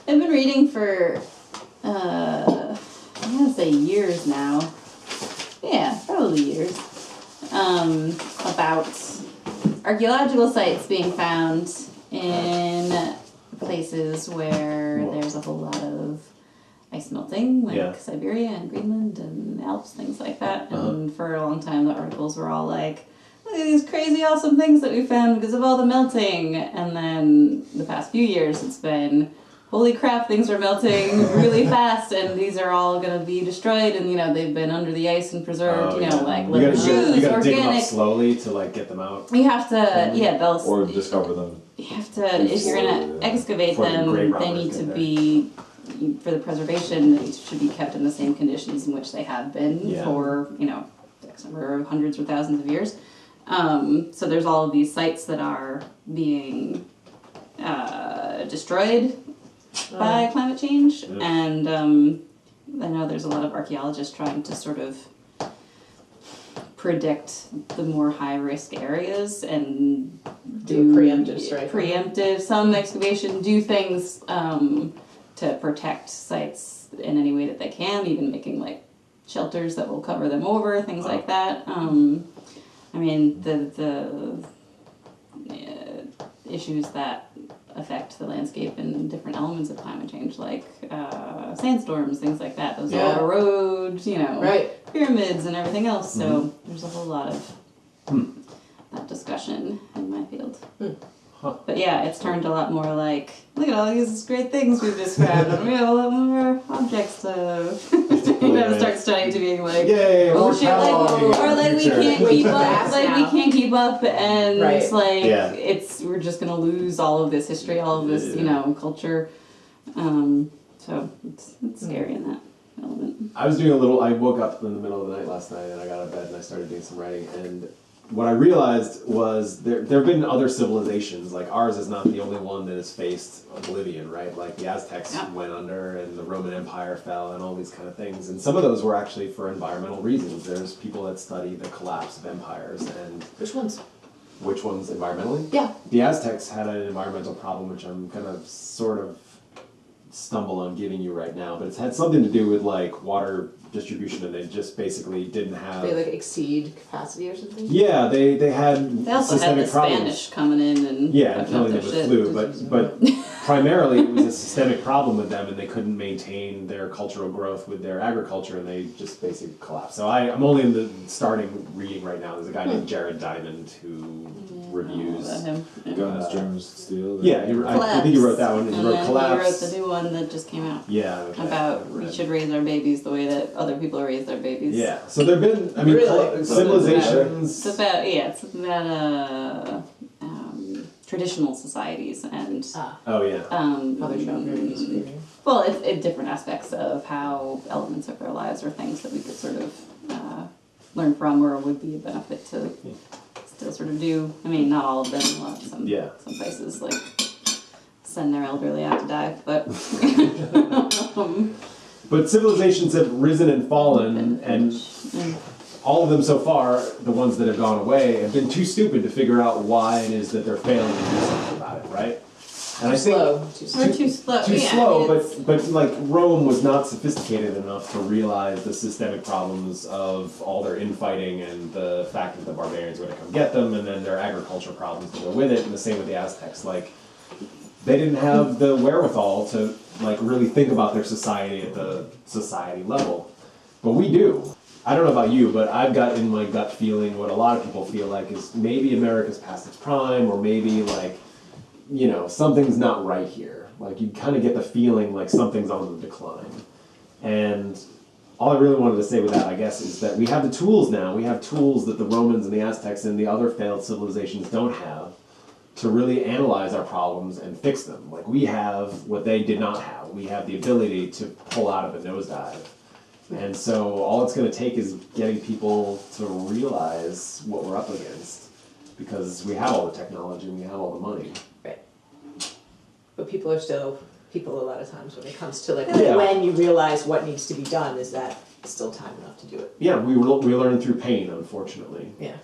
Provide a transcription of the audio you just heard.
I've been reading for, I'm going to say years now. Yeah, probably years. About archaeological sites being found in places where there's a whole lot of ice melting, like Siberia and Greenland and Alps, things like that. And for a long time, the articles were all like, look at these crazy awesome things that we found because of all the melting. And then the past few years, it's been, holy crap, things are melting really fast, and these are all going to be destroyed, and, you know, they've been under the ice and preserved, like leather shoes, you gotta organic. dig them up slowly to, like, get them out. You have to, or discover them. You have to, if you're going to excavate them, they need to be, for the preservation, they should be kept in the same conditions in which they have been for, you know, X number of hundreds or thousands of years. So there's all of these sites that are being destroyed by climate change, and I know there's a lot of archaeologists trying to sort of predict the more high-risk areas and do preemptive, some excavation, do things to protect sites in any way that they can, even making like shelters that will cover them over, things like that. I mean, the issues that affect the landscape and different elements of climate change, like sandstorms, things like that. Those all erode, you know, pyramids and everything else. So there's a whole lot of that discussion in my field. But yeah, it's turned a lot more like, look at all these great things we've just found, and we have a lot more objects to start studying, to being like, oh shit, like, we can't keep up, we can't keep up, and it's like, we're just gonna lose all of this history, all of this, you know, culture. So it's scary in that element. I woke up in the middle of the night last night, and I got out of bed and I started doing some writing, and what I realized was there have been other civilizations, like ours is not the only one that has faced oblivion, right? Like the Aztecs went under, and the Roman Empire fell, and all these kind of things. And some of those were actually for environmental reasons. There's people that study the collapse of empires. And which ones? Which ones environmentally? Yeah. The Aztecs had an environmental problem, which I'm gonna sort of stumble on giving you right now, but it's had something to do with like water distribution, and they just basically didn't have. They like exceed capacity or something. Yeah, they had. They also had the Spanish coming in and and killing them with flu, but primarily it was a systemic problem with them, and they couldn't maintain their cultural growth with their agriculture, and they just basically collapsed. So I'm only in the starting reading right now. There's a guy named Jared Diamond who reviews Guns, Germs, Steel. Yeah, I think you wrote that one. And you wrote Collapse. He wrote the new one that just came out. Yeah. About we should raise our babies the way that other people raise their babies. Yeah. So there've been, I mean, civilizations. It's about traditional societies and. Well, it's different aspects of how elements of their lives or things that we could sort of learn from, or would be a benefit to sort of do. I mean, not all of them. Some places like send their elderly out to die, but. But civilizations have risen and fallen, and all of them so far, the ones that have gone away, have been too stupid to figure out why it is that they're failing to do something about it, right? And I think too slow. Too slow, but like Rome was not sophisticated enough to realize the systemic problems of all their infighting and the fact that the barbarians were going to come get them, and then their agriculture problems to go with it, and the same with the Aztecs. Like, they didn't have the wherewithal to like really think about their society at the society level, but we do. I don't know about you, but I've got in my gut feeling what a lot of people feel like is maybe America's past its prime, or maybe like, you know, something's not right here. Like, you kind of get the feeling like something's on the decline. And all I really wanted to say with that, I guess, is that we have the tools now. We have tools that the Romans and the Aztecs and the other failed civilizations don't have to really analyze our problems and fix them. Like, we have what they did not have. We have the ability to pull out of a nosedive. And so all it's going to take is getting people to realize what we're up against, because we have all the technology and we have all the money. Right. But people are still people a lot of times when it comes to like when you realize what needs to be done, is that still time enough to do it? Yeah, we learn through pain, unfortunately. Yeah.